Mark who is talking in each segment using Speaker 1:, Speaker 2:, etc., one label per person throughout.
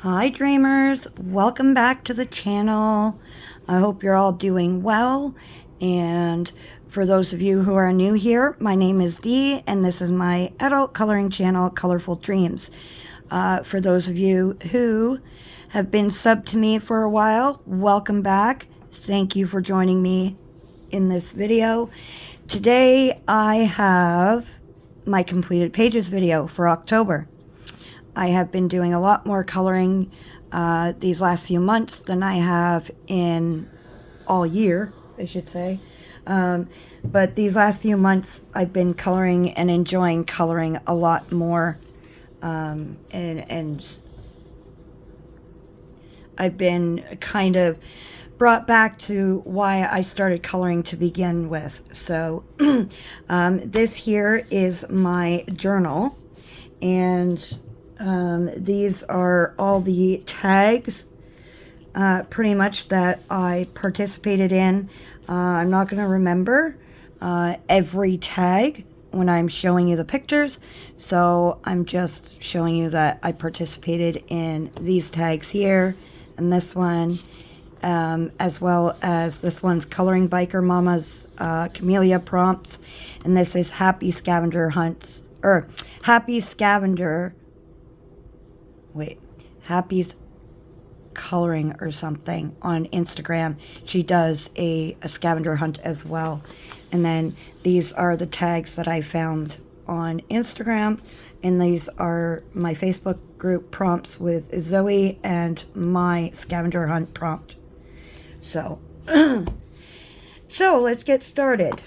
Speaker 1: Hi dreamers, welcome back to the channel. I hope you're all doing well, and for those of you who are new here, my name is Dee and this is my adult coloring channel, Colorful Dreams. For those of you who have been subbed to me for a while, welcome back. Thank you for joining me in this video. Today I have my completed pages video for October. I have been doing a lot more coloring these last few months than I have in all year, I should say. But these last few months, I've been coloring and enjoying coloring a lot more. And I've been kind of brought back to why I started coloring to begin with. So this here is my journal, and these are all the tags pretty much that I participated in. I'm not going to remember every tag when I'm showing you the pictures, so I'm just showing you that I participated in these tags here and this one, as well as this one's Coloring Biker Mama's Camellia prompts, and this is Happy Scavenger Hunts, or Happy's Coloring or something on Instagram. She does a scavenger hunt as well. And then these are the tags that I found on Instagram, and these are my Facebook group prompts with Zoe and my scavenger hunt prompt. So so let's get started.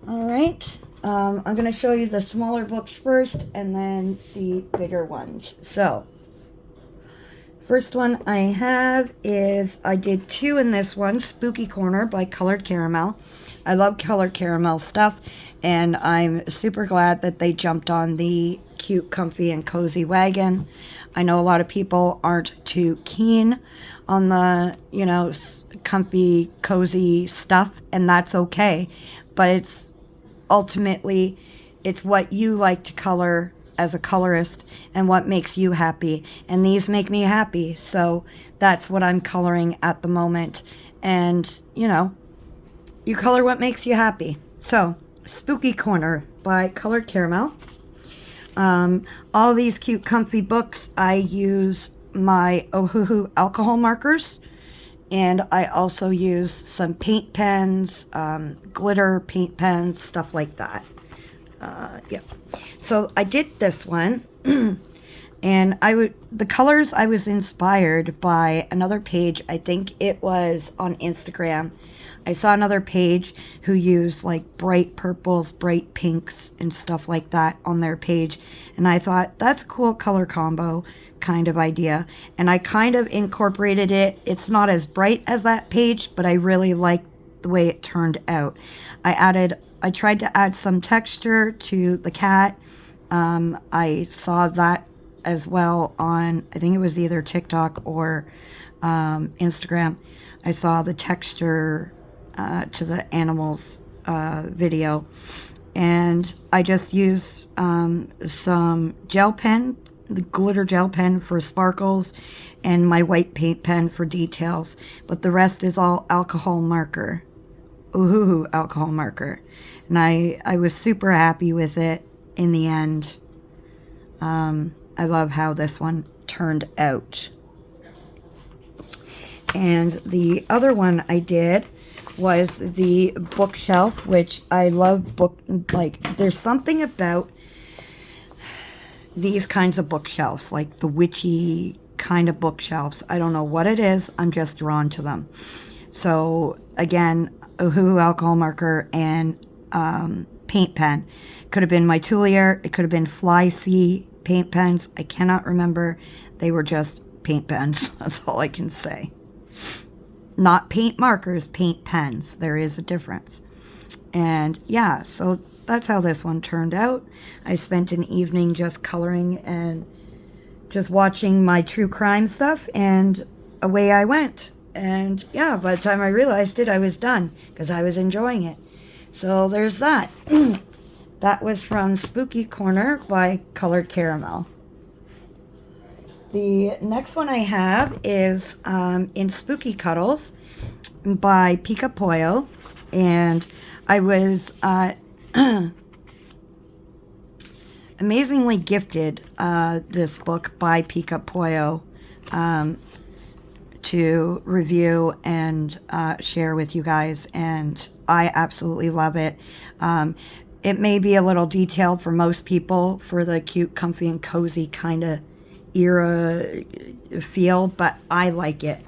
Speaker 1: All right, I'm going to show you the smaller books first and then the bigger ones. So first one I have is, I did two in this one, Spooky Corner by Colored Caramel. I love Colored Caramel stuff, and I'm super glad that they jumped on the cute, comfy, and cozy wagon. I know a lot of people aren't too keen on the, you know, comfy, cozy stuff, and that's okay. But it's ultimately, it's what you like to color as a colorist and what makes you happy, and these make me happy, so that's what I'm coloring at the moment. And you know, you color what makes you happy. So Spooky Corner by Colored Caramel. All these cute comfy books, I use my Ohuhu alcohol markers, and I also use some paint pens, glitter paint pens, stuff like that. Yeah. So I did this one, and the colors, I was inspired by another page. I think it was on Instagram. I saw another page who used like bright purples, bright pinks, and stuff like that on their page. And I thought, that's a cool color combo kind of idea. And I kind of incorporated it. It's not as bright as that page, but I really liked the way it turned out. I tried to add some texture to the cat. I saw that as well on, I think it was either TikTok or Instagram. I saw the texture to the animals video, and I just used some gel pen, the glitter gel pen for sparkles, and my white paint pen for details, but the rest is all alcohol marker. Ooh, alcohol marker. And I was super happy with it in the end. I love how this one turned out. And the other one I did was the bookshelf, which I love there's something about these kinds of bookshelves, like the witchy kind of bookshelves. I don't know what it is, I'm just drawn to them. So again, Ohuhu alcohol marker and paint pen. Could have been my Tulier, it could have been Fly Sea paint pens. I cannot remember. They were just paint pens. That's all I can say. Not paint markers, paint pens. There is a difference. And yeah, so that's how this one turned out. I spent an evening just coloring and just watching my true crime stuff, and away I went. And yeah, by the time I realized it, I was done because I was enjoying it. So there's that. That was from Spooky Corner by Colored Caramel. The next one I have is in Spooky Cuddles by Pika Pollo, and I was amazingly gifted this book by Pika Pollo to review and share with you guys, and I absolutely love it. It may be a little detailed for most people for the cute, comfy, and cozy kind of era feel, but I like it.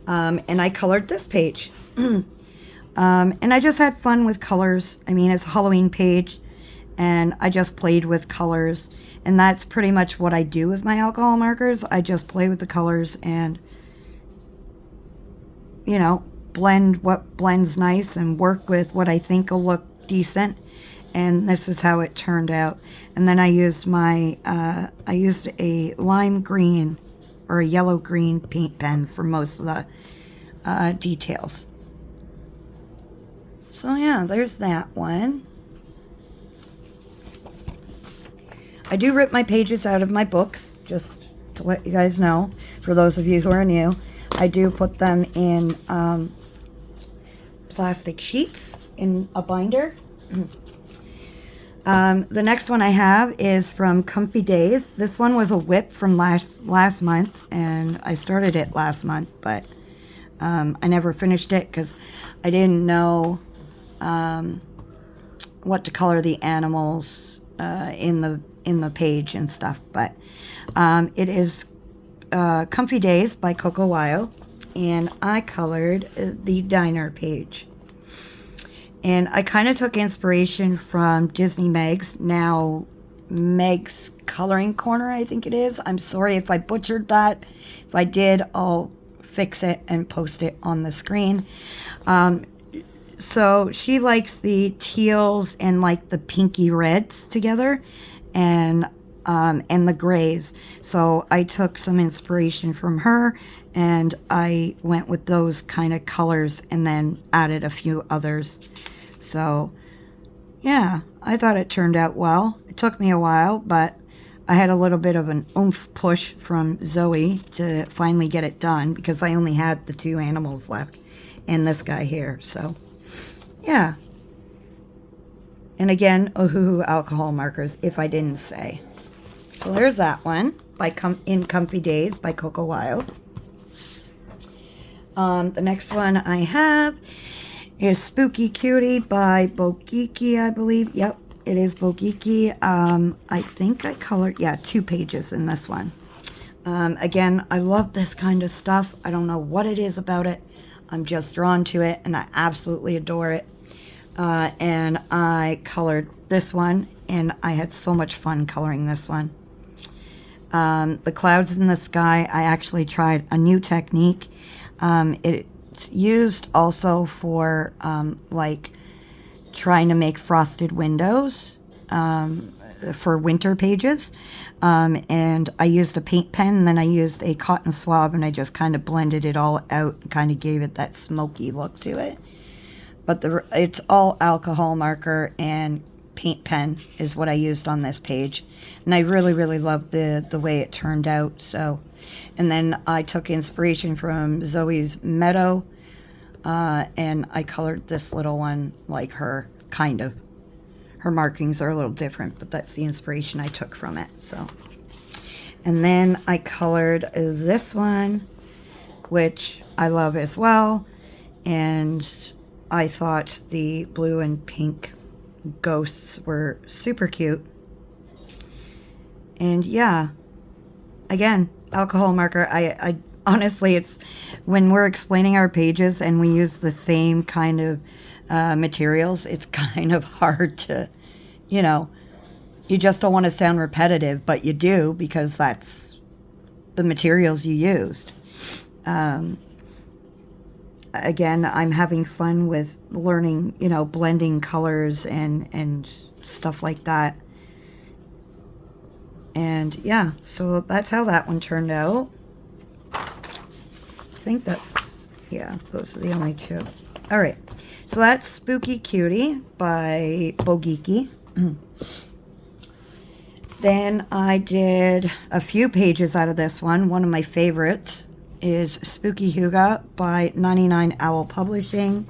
Speaker 1: And I colored this page. And I just had fun with colors. I mean, it's a Halloween page, and I just played with colors. And that's pretty much what I do with my alcohol markers. I just play with the colors and, you know, blend what blends nice and work with what I think will look decent. And this is how it turned out. And then I used my, I used a lime green or a yellow green paint pen for most of the details. So yeah, there's that one. I do rip my pages out of my books, just to let you guys know. For those of you who are new, I do put them in plastic sheets in a binder. The next one I have is from Comfy Days. This one was a whip from last month, and I started it last month, but I never finished it because I didn't know what to color the animals in the page and stuff. But it is Comfy Days by Coco Wyo, and I colored the diner page. And I kind of took inspiration from Disney Meg's, now Meg's Coloring Corner, I think it is. I'm sorry if I butchered that. If I did, I'll fix it and post it on the screen. So she likes the teals and like the pinky reds together, and the grays. So I took some inspiration from her, and I went with those kind of colors and then added a few others. So yeah, I thought it turned out well. It took me a while, but I had a little bit of an oomph push from Zoe to finally get it done, because I only had the 2 animals left and this guy here. So yeah. And again, Ohuhu alcohol markers, if I didn't say. So there's that one by In Comfy Days by Coco Wyo. The next one I have is Spooky Cutie by Bogiki, I believe. Yep, it is Bogiki. I think I colored, 2 pages in this one. Again, I love this kind of stuff. I don't know what it is about it. I'm just drawn to it, and I absolutely adore it. And I colored this one, and I had so much fun coloring this one. The clouds in the sky, I actually tried a new technique. It's used also for like trying to make frosted windows for winter pages. And I used a paint pen, and then I used a cotton swab, and I just kind of blended it all out and kind of gave it that smoky look to it. But it's all alcohol marker and paint pen is what I used on this page. And I really, really loved the way it turned out. So, and then I took inspiration from Zoe's Meadow, and I colored this little one like her, kind of. Her markings are a little different, but that's the inspiration I took from it. So, and then I colored this one, which I love as well, and I thought the blue and pink ghosts were super cute. And yeah, again, alcohol marker. I honestly, it's when we're explaining our pages and we use the same kind of materials, it's kind of hard to, you know, you just don't want to sound repetitive, but you do, because that's the materials you used. Again, I'm having fun with learning, you know, blending colors and stuff like that. And yeah, so that's how that one turned out. I think that's, yeah, those are the only 2. All right, so that's Spooky Cutie by Bogiki. Then I did a few pages out of this one. One of my favorites is Spooky Huga by 99 Owl Publishing.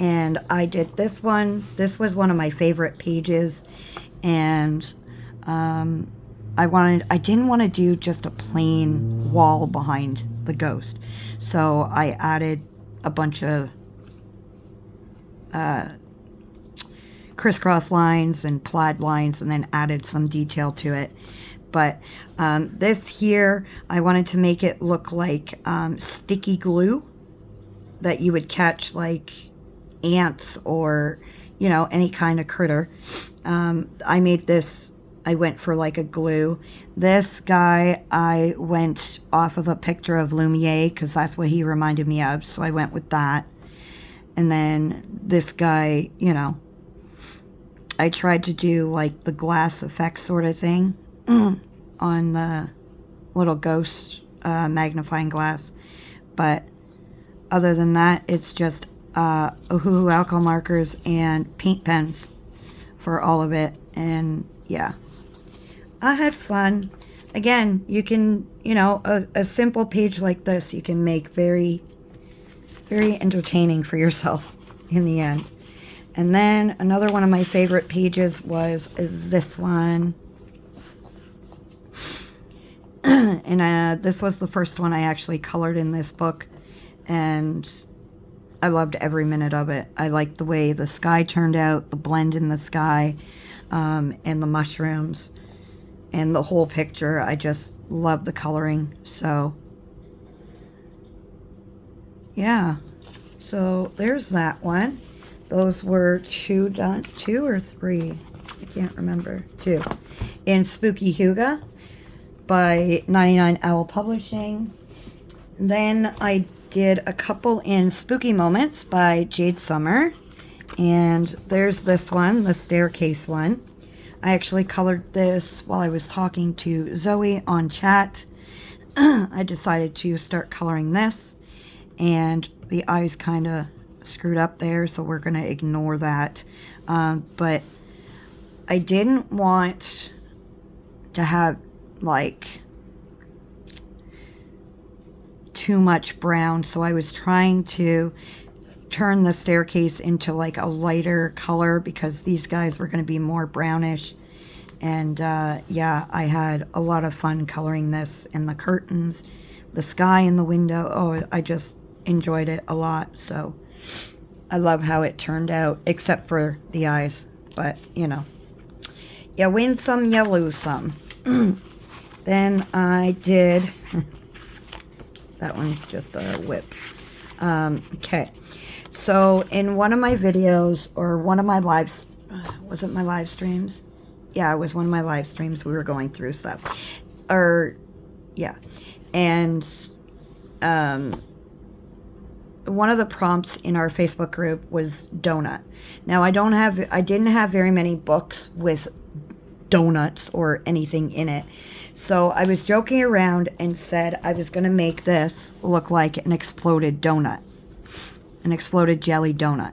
Speaker 1: And I did this one. This was one of my favorite pages. And I didn't want to do just a plain wall behind the ghost. So I added a bunch of crisscross lines and plaid lines, and then added some detail to it. But this here, I wanted to make it look like sticky glue that you would catch like ants or, you know, any kind of critter. I made this, I went for like a glue. This guy, I went off of a picture of Lumiere because that's what he reminded me of, so I went with that. And then this guy, you know, I tried to do like the glass effect sort of thing on the little ghost magnifying glass. But other than that, it's just Huga alcohol markers and paint pens for all of it. And yeah, I had fun. Again, you can, you know, a simple page like this, you can make very, very entertaining for yourself in the end. And then another one of my favorite pages was this one. And this was the first one I actually colored in this book. And I loved every minute of it. I liked the way the sky turned out, the blend in the sky, and the mushrooms, and the whole picture. I just love the coloring. So, yeah. So there's that one. Those were two or three, I can't remember, two, in Spooky Huga by 99 Owl Publishing. Then I did a couple in Spooky Moments by Jade Summer, and there's this one, the staircase one. I actually colored this while I was talking to Zoe on chat. I decided to start coloring this, and the eyes kind of screwed up there, so we're going to ignore that. But I didn't want to have like too much brown, so I was trying to turn the staircase into like a lighter color because these guys were going to be more brownish. And yeah, I had a lot of fun coloring this, and the curtains, the sky in the window. Oh, I just enjoyed it a lot. So I love how it turned out, except for the eyes. But, you know, you win some, you lose some. Then I did... that one's just a whip. Okay. So in one of my videos, or one of my lives... was it my live streams? Yeah, it was one of my live streams. We were going through stuff. Or, yeah. And... one of the prompts in our Facebook group was donut. Now I didn't have very many books with donuts or anything in it. So I was joking around and said I was going to make this look like an exploded donut. An exploded jelly donut.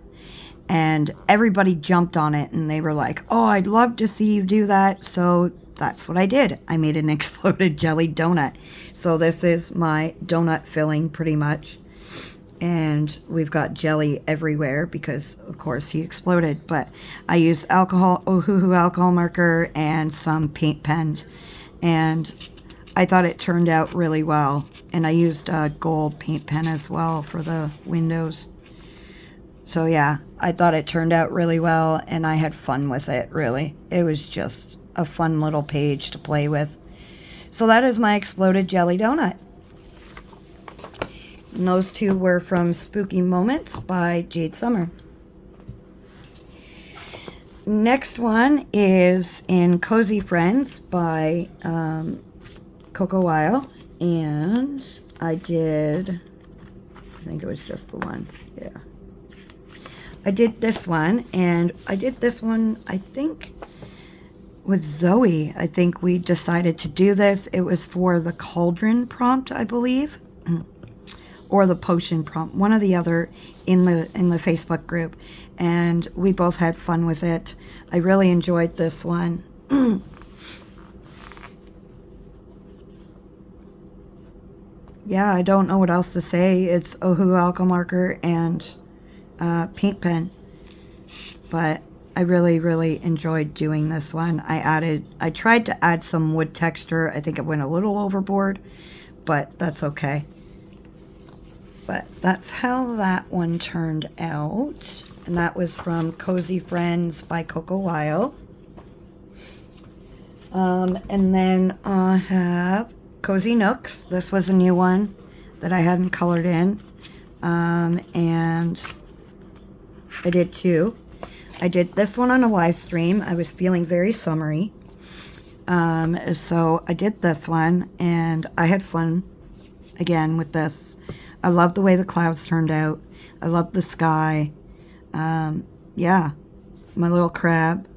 Speaker 1: And everybody jumped on it, and they were like, oh, I'd love to see you do that. So that's what I did. I made an exploded jelly donut. So this is my donut filling pretty much. And we've got jelly everywhere because, of course, he exploded. But I used Huga alcohol marker and some paint pens. And I thought it turned out really well. And I used a gold paint pen as well for the windows. So, yeah, I thought it turned out really well. And I had fun with it, really. It was just a fun little page to play with. So that is my exploded jelly donut. And those two were from Spooky Moments by Jade Summer. Next one is in Cozy Friends by Coco Weil. And I think it was just the one. Yeah. I did this one. And I did this one, I think, with Zoe. I think we decided to do this. It was for the cauldron prompt, I believe. Or the potion prompt, one or the other in the Facebook group, and we both had fun with it. I really enjoyed this one. yeah, I don't know what else to say. It's a Huga alcohol marker and paint pen. But I really, really enjoyed doing this one. I tried to add some wood texture. I think it went a little overboard, but that's okay. But that's how that one turned out. And that was from Cozy Friends by Coco Wyo. And then I have Cozy Nooks. This was a new one that I hadn't colored in. And I did two. I did this one on a live stream. I was feeling very summery. So I did this one, and I had fun again with this. I love the way the clouds turned out. I love the sky. Yeah, my little crab.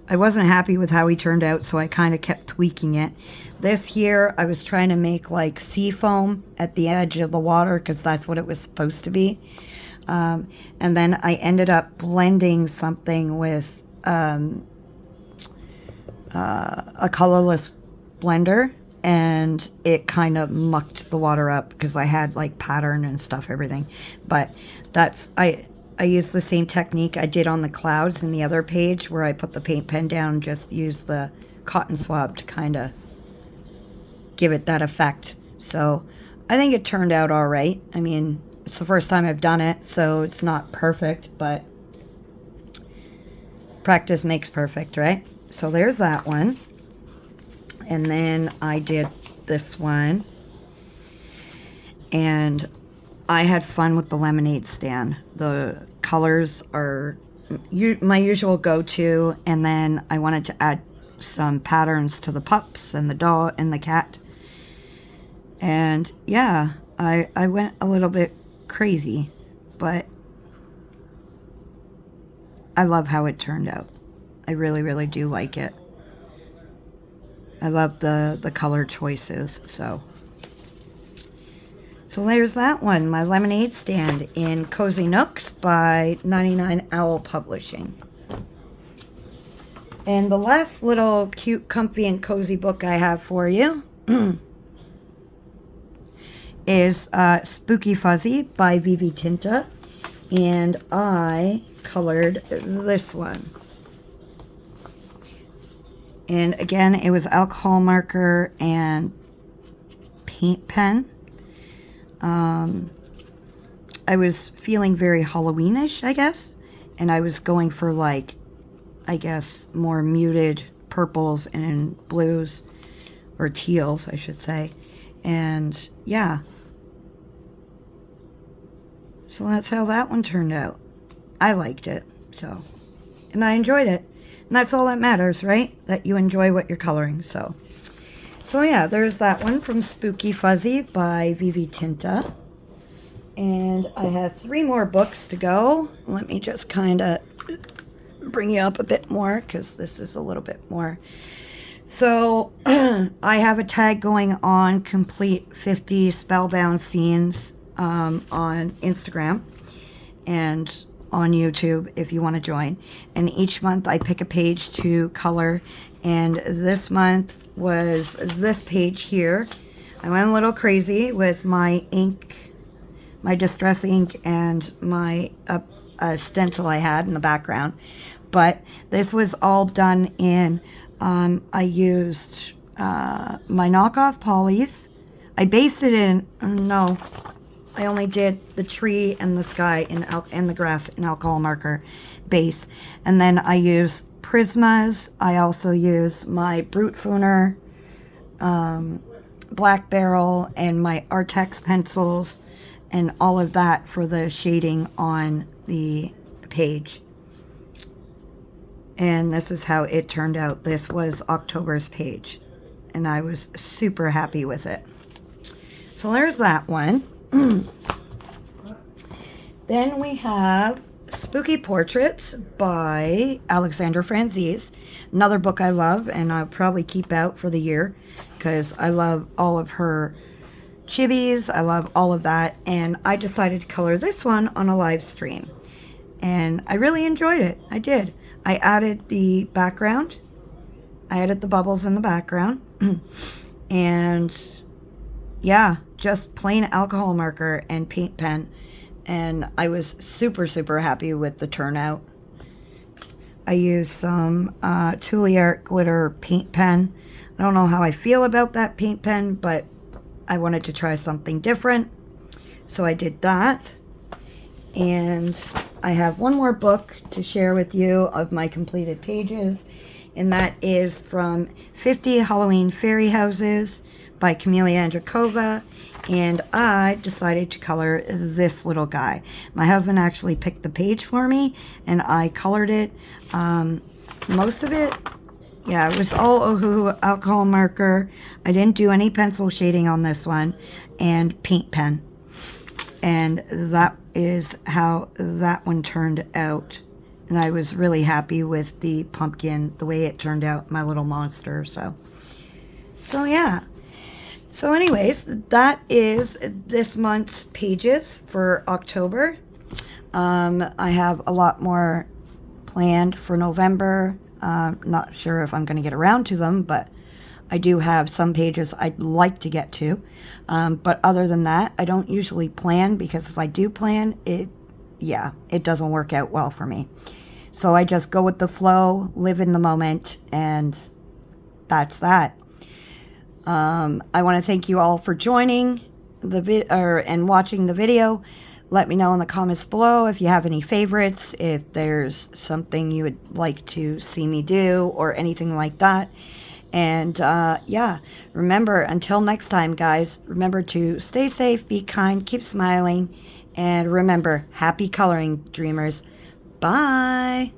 Speaker 1: I wasn't happy with how he turned out, so I kind of kept tweaking it. This here, I was trying to make like sea foam at the edge of the water because that's what it was supposed to be. And then I ended up blending something with a colorless blender, and it kind of mucked the water up because I had like pattern and stuff, everything. But I used the same technique I did on the clouds in the other page where I put the paint pen down and just used the cotton swab to kind of give it that effect. So I think it turned out all right. I mean, it's the first time I've done it, so it's not perfect, but practice makes perfect, right? So there's that one. And then I did this one. And I had fun with the lemonade stand. The colors are my usual go-to, and then I wanted to add some patterns to the pups and the dog and the cat. And yeah, I went a little bit crazy, but I love how it turned out. I really, really do like it. I love the color choices, so there's that one, my lemonade stand in Cozy Nooks by 99 Owl Publishing. And the last little cute, comfy, and cozy book I have for you is Spooky Fuzzy by Vivi Tinta, and I colored this one. And again, it was alcohol marker and paint pen. I was feeling very Halloweenish, I guess, and I was going for like, I guess, more muted purples and blues, or teals, I should say. And yeah, so that's how that one turned out. I liked it, so, and I enjoyed it, and that's all that matters, right? That you enjoy what you're coloring. So yeah, there's that one from Spooky Fuzzy by Vivi Tinta. And I have 3 more books to go. Let me just kind of bring you up a bit more because this is a little bit more. So I have a tag going on, complete 50 Spellbound scenes on Instagram and on YouTube if you want to join. And each month I pick a page to color. And this month was this page here. I went a little crazy with my ink, my distress ink, and my stencil I had in the background. But this was all done in, I used my knockoff polys. I based it in, no, I only did the tree and the sky and the grass in alcohol marker base. And then I used Prismas. I also used my Brute Fooner, Black Barrel, and my Artex pencils, and all of that for the shading on the page. And this is how it turned out. This was October's page, and I was super happy with it. So there's that one. Then we have Spooky Portraits by Alexandra Franzese. Another book I love, and I'll probably keep out for the year because I love all of her chibis. I love all of that, and I decided to color this one on a live stream, and I really enjoyed it. I did. I added the background. I added the bubbles in the background, and yeah, just plain alcohol marker and paint pen, and I was super, super happy with the turnout. I used some Tuliart glitter paint pen. I don't know how I feel about that paint pen, but I wanted to try something different, so I did that. And I have one more book to share with you of my completed pages, and that is from 50 Halloween Fairy Houses by Camelia Andrakova, and I decided to color this little guy. My husband actually picked the page for me, and I colored it. Most of it, yeah, it was all Ohu alcohol marker. I didn't do any pencil shading on this one, and paint pen. And that is how that one turned out. And I was really happy with the pumpkin, the way it turned out, my little monster. So yeah. So anyways, that is this month's pages for October. I have a lot more planned for November. Not sure if I'm going to get around to them, but I do have some pages I'd like to get to. But other than that, I don't usually plan, because if I do plan, it doesn't work out well for me. So I just go with the flow, live in the moment, and that's that. I want to thank you all for joining and watching the video. Let me know in the comments below if you have any favorites, if there's something you would like to see me do, or anything like that. And yeah, remember, until next time, guys, remember to stay safe, be kind, keep smiling, and remember, happy coloring, dreamers. Bye.